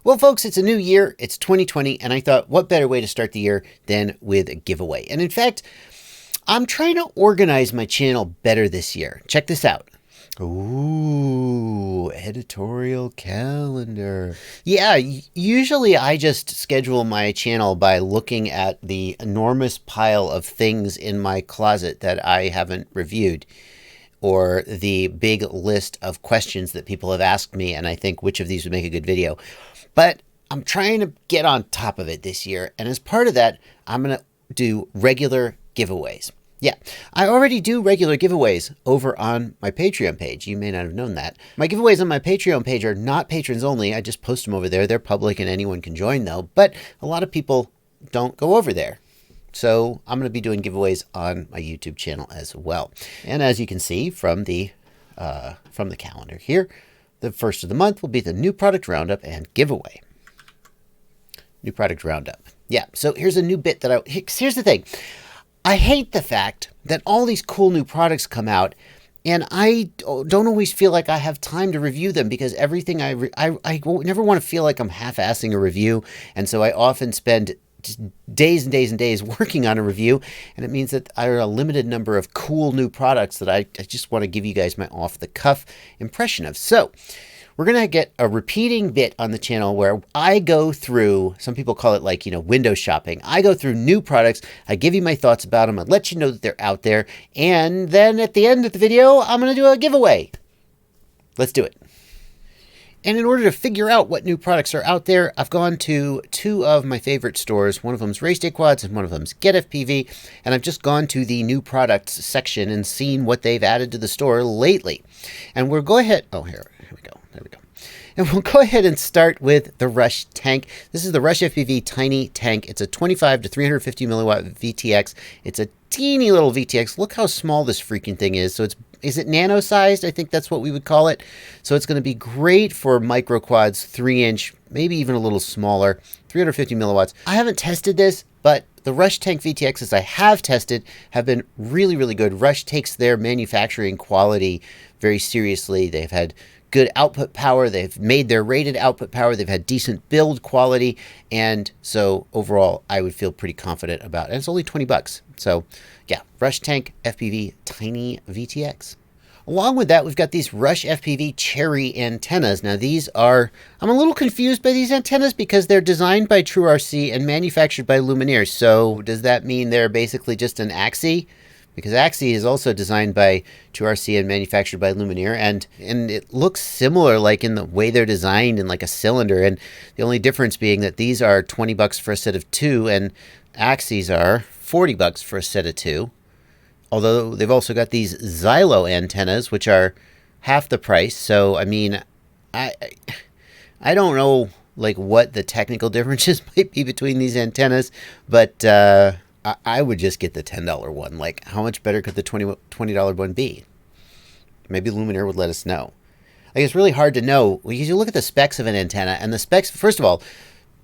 Well, folks, it's a new year. It's 2020, and I thought, what better way to start the year than with a giveaway? And in fact, I'm trying to organize my channel better this year. Check this out. Ooh, editorial calendar. Yeah, usually I just schedule my channel by looking at the enormous pile of things in my closet that I haven't reviewed, or the big list of questions that people have asked me, and I think which of these would make a good video. But I'm trying to get on top of it this year, and as part of that, I'm going to do regular giveaways. Yeah, I already do regular giveaways over on my Patreon page. You may not have known that. My giveaways on my Patreon page are not patrons only. I just post them over there. They're public and anyone can join though, but a lot of people don't go over there. So I'm going to be doing giveaways on my YouTube channel as well. And as you can see from the calendar here, the first of the month will be the new product roundup and giveaway. New product roundup. Yeah, so here's a new bit that here's the thing. I hate the fact that all these cool new products come out and I don't always feel like I have time to review them, because everything I never want to feel like I'm half-assing a review. And so I often spend just days and days and days working on a review, and it means that I have a limited number of cool new products that I just want to give you guys my off-the-cuff impression of. So we're going to get a repeating bit on the channel where I go through, some people call it like, window shopping. I go through new products. I give you my thoughts about them. I let you know that they're out there. And then at the end of the video, I'm going to do a giveaway. Let's do it. And in order to figure out what new products are out there, I've gone to two of my favorite stores. One of them's Race Day Quads and one of them's GetFPV. And I've just gone to the new products section and seen what they've added to the store lately. And we'll go ahead. Oh, here we go. There we go. And we'll go ahead and start with the Rush Tank. This is the Rush FPV Tiny Tank. It's a 25 to 350 milliwatt VTX. It's a teeny little VTX. Look how small this freaking thing is. So is it nano sized? I think that's what we would call it. So it's going to be great for micro quads, 3-inch, maybe even a little smaller, 350 milliwatts. I haven't tested this, but the Rush Tank VTXs I have tested have been really, really good. Rush takes their manufacturing quality very seriously. They've had good output power. They've made their rated output power. They've had decent build quality. And so overall, I would feel pretty confident about it. And it's only 20 bucks. So yeah, Rush Tank FPV Tiny VTX. Along with that, we've got these Rush FPV Cherry antennas. Now these are, I'm a little confused by these antennas because they're designed by TrueRC and manufactured by Lumenier. So does that mean they're basically just an Axii? Because Axii is also designed by TrueRC and manufactured by Lumenier, and it looks similar, like in the way they're designed in like a cylinder. And the only difference being that these are 20 bucks for a set of two, and Axii's are 40 bucks for a set of two. Although they've also got these Xilo antennas, which are half the price. So I mean, I don't know like what the technical differences might be between these antennas, but I would just get the $10 one. Like, how much better could the $20 one be? Maybe Lumenier would let us know. Like, it's really hard to know because you look at the specs of an antenna, and the specs, first of all,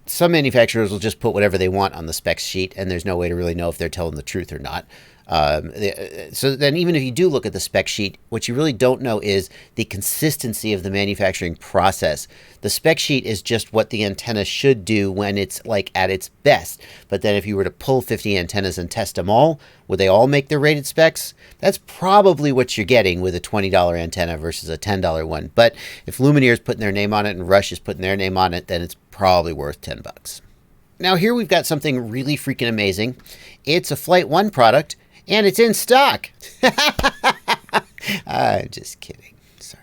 some manufacturers will just put whatever they want on the specs sheet, and there's no way to really know if they're telling the truth or not. So then even if you do look at the spec sheet, what you really don't know is the consistency of the manufacturing process. The spec sheet is just what the antenna should do when it's like at its best. But then if you were to pull 50 antennas and test them all, would they all make their rated specs? That's probably what you're getting with a $20 antenna versus a $10 one. But if Lumenier is putting their name on it and Rush is putting their name on it, then it's probably worth 10 bucks. Now here we've got something really freaking amazing. It's a FlightOne product. And it's in stock. I'm just kidding. Sorry.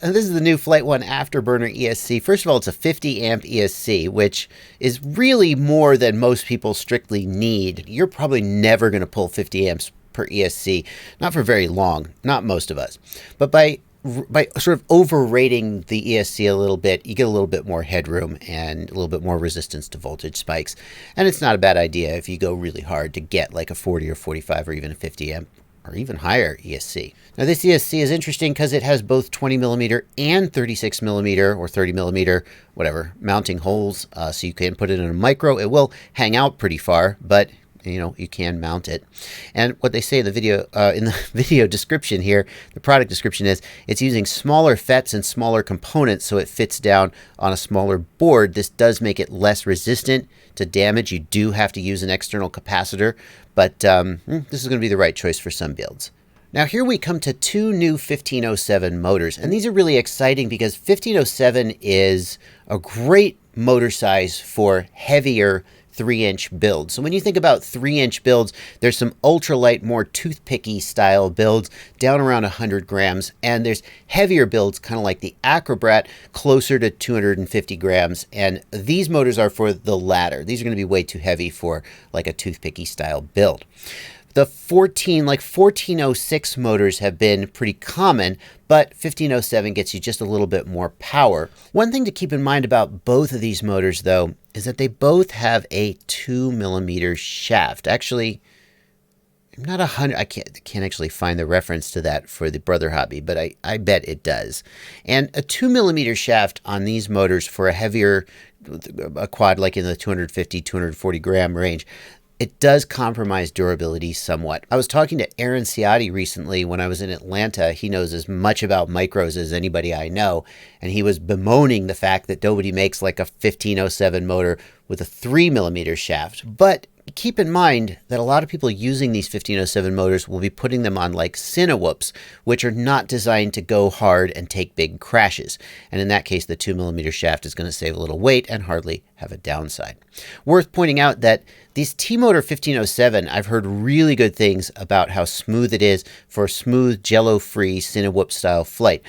This is the new FlightOne Afterburner ESC. First of all, it's a 50 amp ESC, which is really more than most people strictly need. You're probably never going to pull 50 amps per ESC. Not for very long. Not most of us. But by sort of overrating the ESC a little bit, you get a little bit more headroom and a little bit more resistance to voltage spikes. And it's not a bad idea if you go really hard to get like a 40 or 45 or even a 50 amp or even higher ESC. Now this ESC is interesting because it has both 20 millimeter and 36 millimeter or 30 millimeter, whatever, mounting holes. So you can put it in a micro. It will hang out pretty far, but you know, you can mount it. And what they say in the video description here, the product description is it's using smaller FETs and smaller components so it fits down on a smaller board. This does make it less resistant to damage. You do have to use an external capacitor, but this is going to be the right choice for some builds. Now here we come to two new 1507 motors, and these are really exciting because 1507 is a great motor size for heavier 3-inch builds. So when you think about 3-inch builds, there's some ultralight, more toothpicky style builds down around 100 grams, and there's heavier builds kind of like the Acrobat closer to 250 grams, and these motors are for the latter. These are going to be way too heavy for like a toothpicky style build. The 1406 motors have been pretty common, but 1507 gets you just a little bit more power. One thing to keep in mind about both of these motors, though, is that they both have a 2mm shaft. Actually, I'm not 100. I can't actually find the reference to that for the BrotherHobby, but I bet it does. And a 2mm shaft on these motors for a heavier a quad, like in the 250, 240 gram range, it does compromise durability somewhat. I was talking to Aaron Ciotti recently when I was in Atlanta. He knows as much about micros as anybody I know, and he was bemoaning the fact that nobody makes like a 1507 motor with a 3mm shaft. But keep in mind that a lot of people using these 1507 motors will be putting them on like Cinewhoops, which are not designed to go hard and take big crashes. And in that case, the 2mm shaft is going to save a little weight and hardly have a downside. Worth pointing out that these T-Motor 1507, I've heard really good things about how smooth it is for smooth, jello-free Cinewhoop style flight.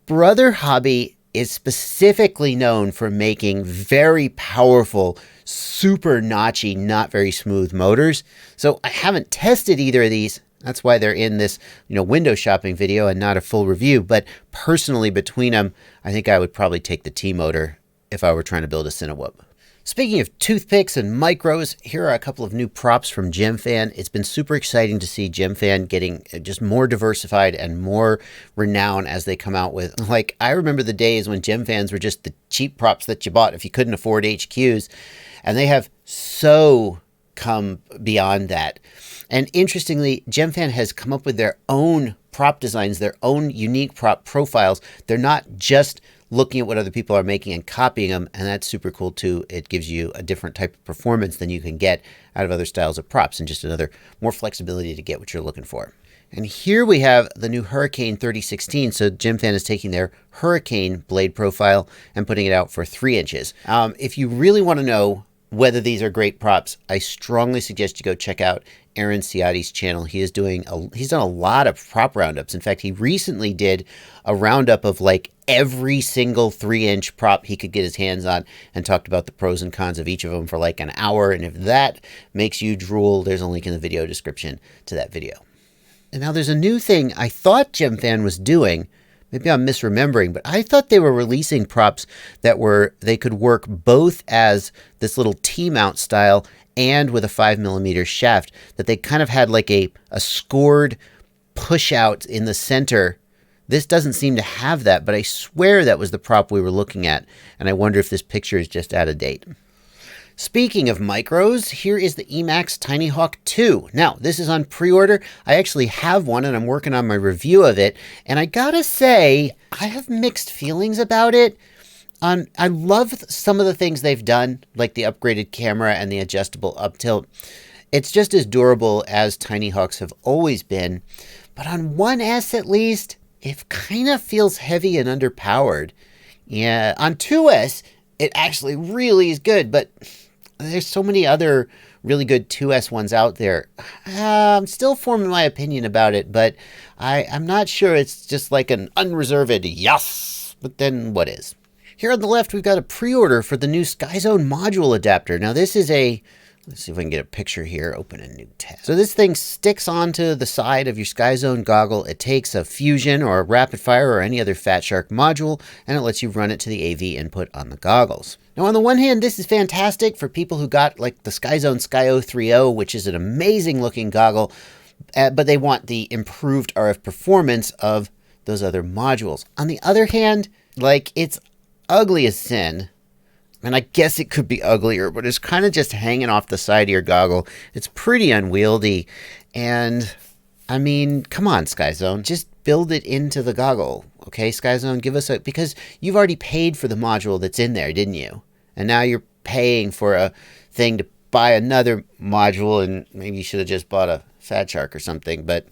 BrotherHobby is specifically known for making very powerful, super notchy, not very smooth motors. So I haven't tested either of these. That's why they're in this, window shopping video and not a full review. But personally, between them, I think I would probably take the T-Motor if I were trying to build a Cinewhoop. Speaking of toothpicks and micros, here are a couple of new props from Gemfan. It's been super exciting to see Gemfan getting just more diversified and more renowned as they come out with. Like, I remember the days when Gemfans were just the cheap props that you bought if you couldn't afford HQs, and they have so come beyond that. And interestingly, Gemfan has come up with their own prop designs, their own unique prop profiles. They're not just looking at what other people are making and copying them, and that's super cool too. It gives you a different type of performance than you can get out of other styles of props, and just another more flexibility to get what you're looking for. And here we have the new Hurricane 3016. So Gemfan is taking their Hurricane blade profile and putting it out for 3 inches. If you really want to know whether these are great props, I strongly suggest you go check out Aaron Ciotti's channel. He's done a lot of prop roundups. In fact, he recently did a roundup of like every single 3-inch prop he could get his hands on and talked about the pros and cons of each of them for like an hour. And if that makes you drool, there's a link in the video description to that video. And now there's a new thing I thought Gemfan was doing. Maybe I'm misremembering, but I thought they were releasing props that they could work both as this little T-mount style and with a 5mm shaft, that they kind of had like a scored push out in the center. This doesn't seem to have that, but I swear that was the prop we were looking at, and I wonder if this picture is just out of date. Speaking of micros, here is the Emax Tinyhawk 2. Now, this is on pre-order. I actually have one, and I'm working on my review of it, and I gotta say, I have mixed feelings about it. I love some of the things they've done, like the upgraded camera and the adjustable up tilt. It's just as durable as Tinyhawks have always been, but on 1S at least, it kind of feels heavy and underpowered. Yeah, on 2S, it actually really is good, but there's so many other really good 2S ones out there. I'm still forming my opinion about it, but I'm not sure it's just like an unreserved yes, but then what is? Here on the left, we've got a pre-order for the new SkyZone module adapter. Now this is let's see if I can get a picture here, open a new tab. So this thing sticks onto the side of your SkyZone goggle. It takes a Fusion or a Rapid Fire or any other Fat Shark module, and it lets you run it to the AV input on the goggles. Now on the one hand, this is fantastic for people who got like the SkyZone Sky 030, which is an amazing looking goggle, but they want the improved RF performance of those other modules. On the other hand, like, it's ugly as sin. And I guess it could be uglier, but it's kind of just hanging off the side of your goggle. It's pretty unwieldy. And I mean, come on, SkyZone, just build it into the goggle. Okay, SkyZone, give us because you've already paid for the module that's in there, didn't you? And now you're paying for a thing to buy another module, and maybe you should have just bought a Fat Shark or something. But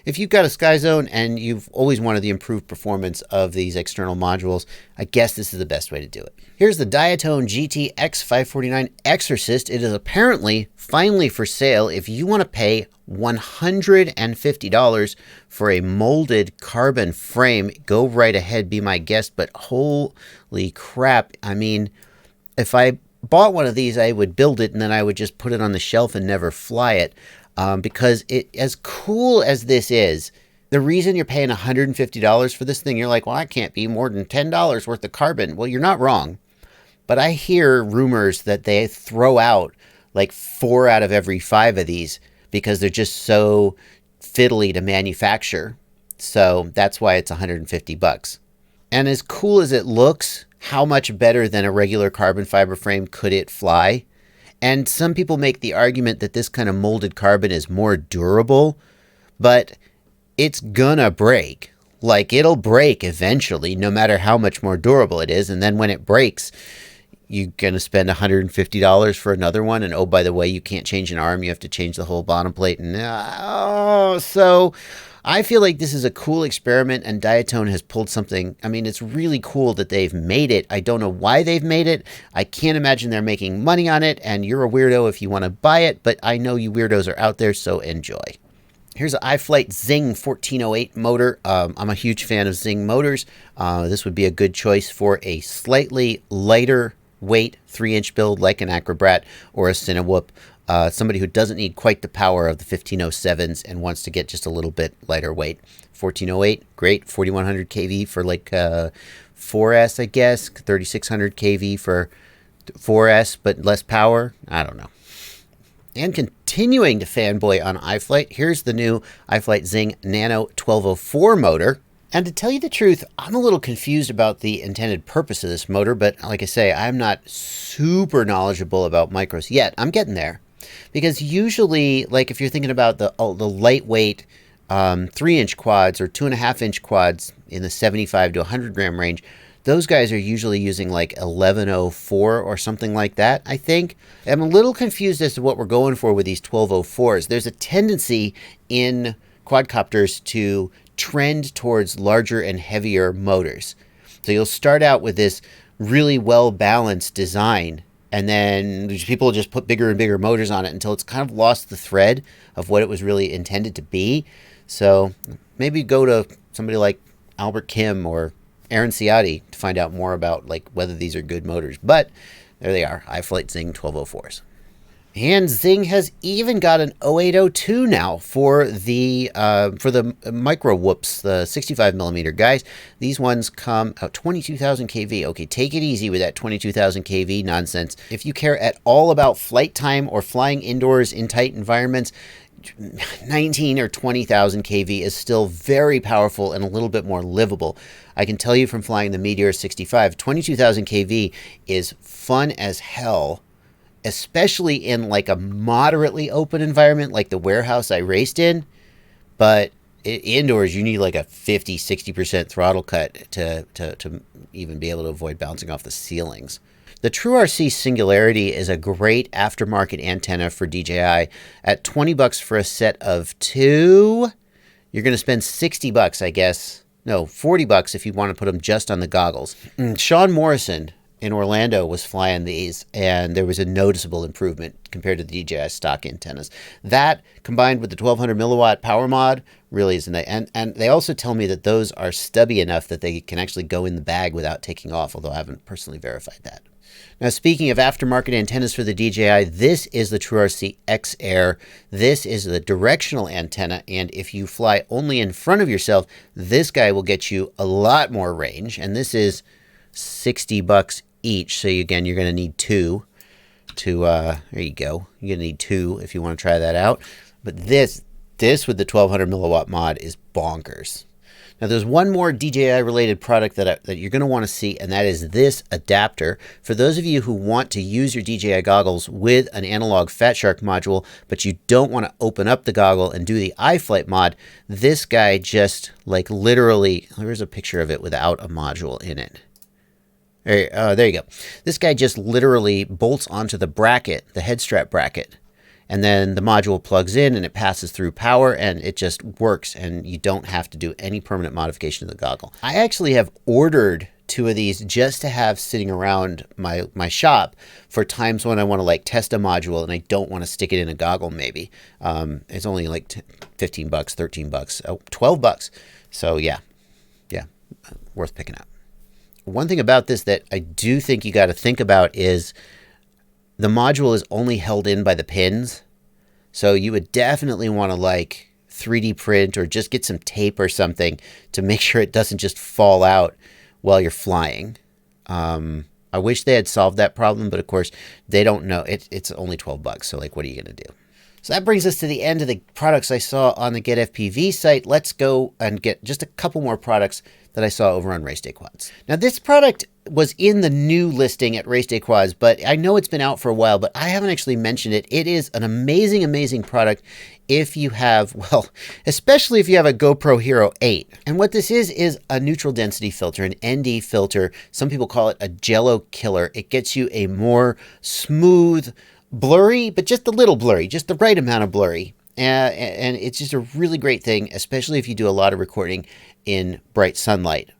if you've got a SkyZone and you've always wanted the improved performance of these external modules, I guess this is the best way to do it. Here's the Diatone GTX549 Exorcist. It is apparently finally for sale. If you want to pay $150 for a molded carbon frame, go right ahead, be my guest. But holy crap, I mean, if I bought one of these, I would build it and then I would just put it on the shelf and never fly it. Because as cool as this is, the reason you're paying $150 for this thing, you're like, well, I can't be more than $10 worth of carbon. Well, you're not wrong. But I hear rumors that they throw out like 4 out of every 5 of these because they're just so fiddly to manufacture. So that's why it's $150. And as cool as it looks, how much better than a regular carbon fiber frame could it fly? And some people make the argument that this kind of molded carbon is more durable, but it's gonna break. Like, it'll break eventually, no matter how much more durable it is. And then when it breaks, you're gonna spend $150 for another one. And oh, by the way, you can't change an arm. You have to change the whole bottom plate. And so I feel like this is a cool experiment, and Diatone has pulled something. I mean, it's really cool that they've made it. I don't know why they've made it. I can't imagine they're making money on it, and you're a weirdo if you want to buy it, but I know you weirdos are out there, so enjoy. Here's an iFlight Xing 1408 motor. I'm a huge fan of Xing motors. This would be a good choice for a slightly lighter weight 3-inch build like an Acrobrat or a Cinewhoop. Somebody who doesn't need quite the power of the 1507s and wants to get just a little bit lighter weight. 1408, great. 4100 kV for like 4S, I guess. 3600 kV for 4S, but less power. I don't know. And continuing to fanboy on iFlight, here's the new iFlight Xing Nano 1204 motor. And to tell you the truth, I'm a little confused about the intended purpose of this motor, but like I say, I'm not super knowledgeable about micros yet. I'm getting there. Because usually, like if you're thinking about the lightweight 3-inch quads or 2.5-inch quads in the 75 to 100 gram range, those guys are usually using like 1104 or something like that, I think. I'm a little confused as to what we're going for with these 1204s. There's a tendency in quadcopters to trend towards larger and heavier motors. So you'll start out with this really well-balanced design, and then people just put bigger and bigger motors on it until it's kind of lost the thread of what it was really intended to be. So maybe go to somebody like Albert Kim or Aaron Ciotti to find out more about like whether these are good motors. But there they are, iFlight Xing 1204s. And Xing has even got an 0802 now for the micro whoops, the 65 millimeter guys. These ones come out 22,000 kV. Okay, take it easy with that 22,000 kV nonsense. If you care at all about flight time or flying indoors in tight environments, 19 or 20,000 kV is still very powerful and a little bit more livable. I can tell you from flying the Meteor 65, 22,000 kV is fun as hell, especially in like a moderately open environment like the warehouse I raced in. But indoors, you need like a 50-60% throttle cut to even be able to avoid bouncing off the ceilings. The TrueRC Singularity is a great aftermarket antenna for DJI. At $20 for a set of 2, you're going to spend $60, I guess. No, $40 if you want to put them just on the goggles. Sean Morrison in Orlando was flying these, and there was a noticeable improvement compared to the DJI stock antennas. That, combined with the 1200 milliwatt power mod, really is nice. And they also tell me that those are stubby enough that they can actually go in the bag without taking off, although I haven't personally verified that. Now, speaking of aftermarket antennas for the DJI, this is the TrueRC X-Air. This is the directional antenna, and if you fly only in front of yourself, this guy will get you a lot more range, and this is $60 each. So again, you're going to need 2 to, there you go. You're going to need 2 if you want to try that out. But this with the 1200 milliwatt mod is bonkers. Now there's one more DJI related product that you're going to want to see, and that is this adapter. For those of you who want to use your DJI goggles with an analog Fat Shark module, but you don't want to open up the goggle and do the iFlight mod, this guy just like literally, here's a picture of it without a module in it. There you go. This guy just literally bolts onto the bracket, the head strap bracket. And then the module plugs in and it passes through power and it just works, and you don't have to do any permanent modification to the goggle. I actually have ordered 2 of these just to have sitting around my shop for times when I want to like test a module and I don't want to stick it in a goggle maybe. It's only like 15 bucks, 13 bucks, 12 bucks. So yeah, worth picking up. One thing about this that I do think you got to think about is the module is only held in by the pins. So you would definitely want to like 3D print or just get some tape or something to make sure it doesn't just fall out while you're flying. I wish they had solved that problem, but of course they don't know. It's only 12 bucks. So like, what are you going to do? So that brings us to the end of the products I saw on the GetFPV site. Let's go and get just a couple more products that I saw over on Race Day Quads. Now this product was in the new listing at Race Day Quads, but I know it's been out for a while, but I haven't actually mentioned it. It is an amazing, amazing product if you have, well, especially if you have a GoPro Hero 8. And what this is a neutral density filter, an ND filter. Some people call it a jello killer. It gets you a more smooth, blurry, but just a little blurry, just the right amount of blurry. And it's just a really great thing, especially if you do a lot of recording in bright sunlight.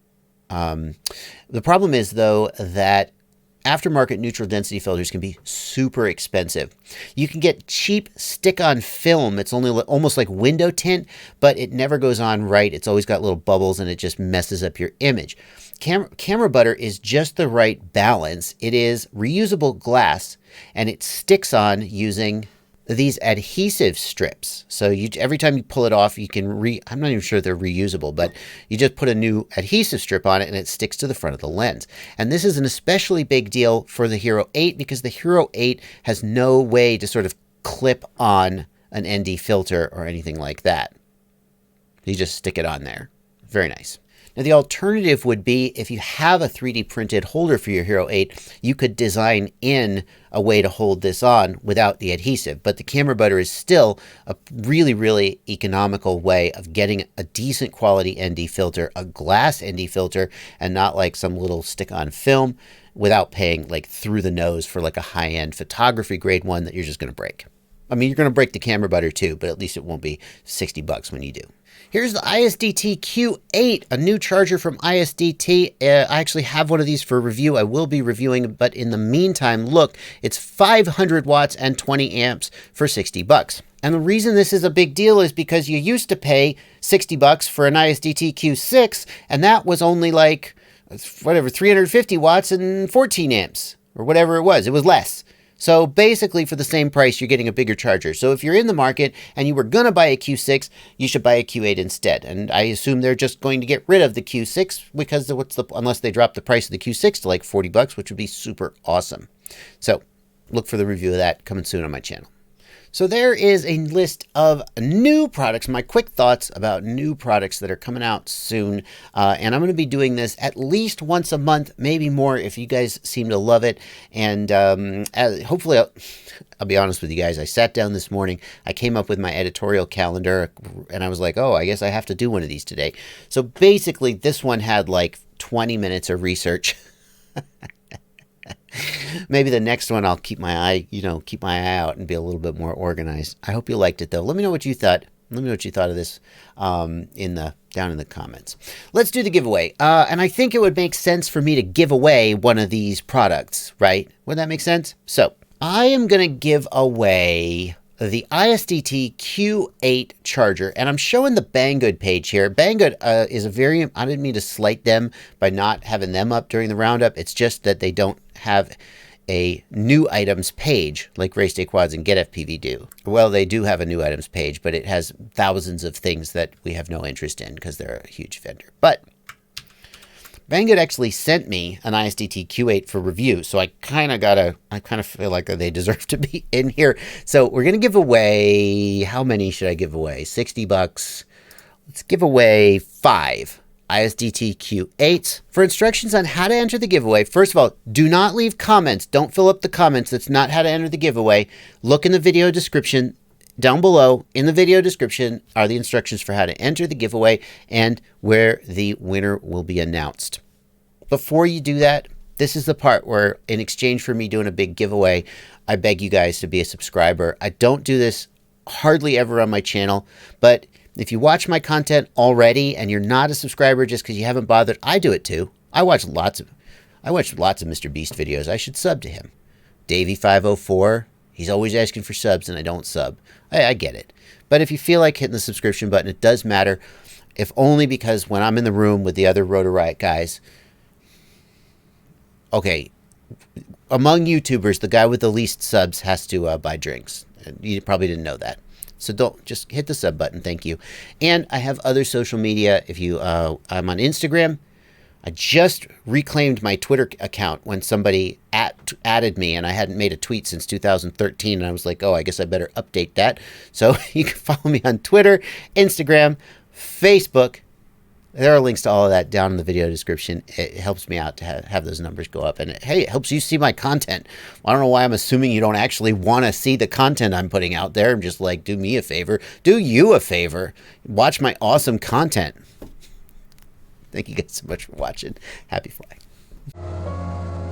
The problem is, though, that aftermarket neutral density filters can be super expensive. You can get cheap stick-on film. It's only almost like window tint, but it never goes on right. It's always got little bubbles and it just messes up your image. Camera butter is just the right balance. It is reusable glass and it sticks on using these adhesive strips. So every time you pull it off, you can I'm not even sure they're reusable, but you just put a new adhesive strip on it and it sticks to the front of the lens. And this is an especially big deal for the Hero 8 because the Hero 8 has no way to sort of clip on an ND filter or anything like that. You just stick it on there. Very nice. Now, the alternative would be if you have a 3D printed holder for your Hero 8, you could design in a way to hold this on without the adhesive. But the camera butter is still a really, really economical way of getting a decent quality ND filter, a glass ND filter, and not like some little stick-on film without paying like through the nose for like a high-end photography grade one that you're just going to break. I mean, you're going to break the camera butter too, but at least it won't be 60 bucks when you do. Here's the ISDT Q8, a new charger from ISDT. I actually have one of these for review. I will be reviewing, but in the meantime, look, it's 500 watts and 20 amps for 60 bucks. And the reason this is a big deal is because you used to pay 60 bucks for an ISDT Q6, and that was only like, whatever, 350 watts and 14 amps, or whatever it was. It was less. So basically for the same price, you're getting a bigger charger. So if you're in the market and you were going to buy a Q6, you should buy a Q8 instead. And I assume they're just going to get rid of the Q6 because unless they drop the price of the Q6 to like 40 bucks, which would be super awesome. So look for the review of that coming soon on my channel. So there is a list of new products, my quick thoughts about new products that are coming out soon. And I'm going to be doing this at least once a month, maybe more if you guys seem to love it. And hopefully, I'll be honest with you guys, I sat down this morning, I came up with my editorial calendar, and I was like, oh, I guess I have to do one of these today. So basically, this one had like 20 minutes of research. Maybe the next one I'll keep my eye out and be a little bit more organized. I hope you liked it though. Let me know what you thought. Let me know what you thought of this down in the comments. Let's do the giveaway. And I think it would make sense for me to give away one of these products, right? Would that make sense? So I am going to give away the ISDT Q8 charger, and I'm showing the Banggood page here. Banggood is I didn't mean to slight them by not having them up during the roundup. It's just that they don't have a new items page like Race Day Quads and GetFPV do. Well, they do have a new items page, but it has thousands of things that we have no interest in because they're a huge vendor. But Banggood actually sent me an ISDT Q8 for review, so I kind of feel like they deserve to be in here. So we're going to give away, how many should I give away? 60 bucks. Let's give away 5. ISDT Q8. For instructions on how to enter the giveaway, first of all, do not leave comments. Don't fill up the comments. That's not how to enter the giveaway. Look in the video description. Down below in the video description are the instructions for how to enter the giveaway and where the winner will be announced. Before you do that, this is the part where, in exchange for me doing a big giveaway, I beg you guys to be a subscriber. I don't do this hardly ever on my channel, but if you watch my content already and you're not a subscriber just because you haven't bothered, I do it too. I watch lots of Mr. Beast videos. I should sub to him. Davey504, he's always asking for subs and I don't sub. I get it. But if you feel like hitting the subscription button, it does matter, if only because when I'm in the room with the other Rotor Riot guys, okay, among YouTubers, the guy with the least subs has to buy drinks. You probably didn't know that. So don't, just hit the sub button. Thank you. And I have other social media. If you, I'm on Instagram. I just reclaimed my Twitter account when somebody added me, and I hadn't made a tweet since 2013. And I was like, oh, I guess I better update that. So you can follow me on Twitter, Instagram, Facebook. There are links to all of that down in the video description. It helps me out to have those numbers go up. And hey, it helps you see my content. I don't know why I'm assuming you don't actually want to see the content I'm putting out there. I'm just like, do me a favor. Do you a favor. Watch my awesome content. Thank you guys so much for watching. Happy flying.